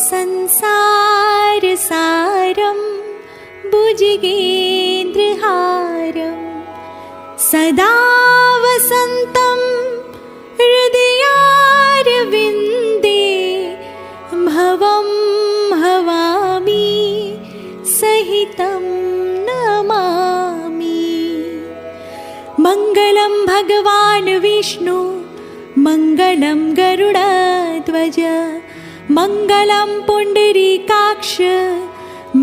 संसार सारं भुजगेन्द्रहारं सदा वसन्तं हृदयारविन्दे भवं भवामि सहितं नमामि। मङ्गलं भगवान् विष्णु मङ्गलं गरुडध्वज मङ्गलं पुण्डरीकाक्ष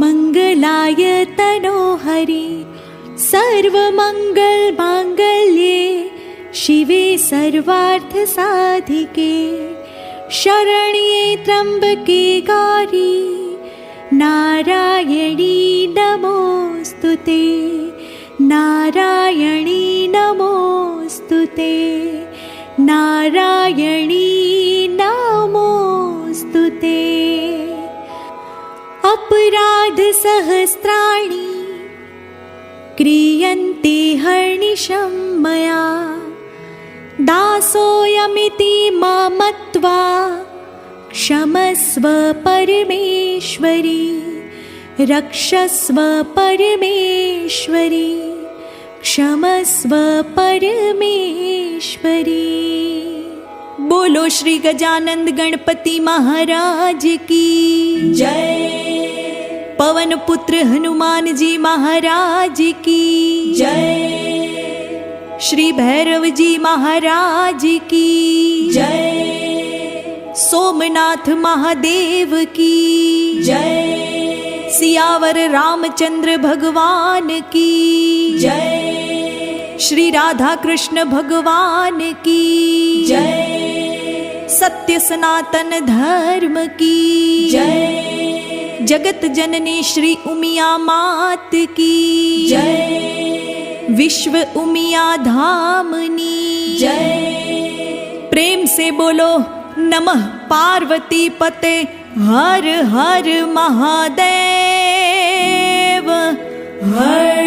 मङ्गलाय तनोहरि सर्वमङ्गलमाङ्गल्ये शिवे सर्वार्थसाधिके शरण्ये त्र्यम्बके गौरी नारायणी नमोऽस्तुते नारायणी नमोऽस्तुते नारायणी नमोऽस्तुते। अपराध सहस्राणि क्रियन्ते हर्निशं मया दासोऽयमिति मत्वा क्षमस्व परमेश्वरी रक्षस्व परमेश्वरी क्षमस्व परमेश्वरी। बोलो श्री गजानंद गणपति महाराज की जय। पवन पुत्र हनुमान जी महाराज की जय। श्री भैरव जी महाराज की जय। सोमनाथ महादेव की जय। सियावर रामचंद्र भगवान की जय। श्री राधा कृष्ण भगवान की जय। सत्य सनातन धर्म की जय। जगत जननी श्री उमिया मात की जय। विश्व उमिया धामनी जय। प्रेम से बोलो नमः पार्वती पते हर हर महादेव हर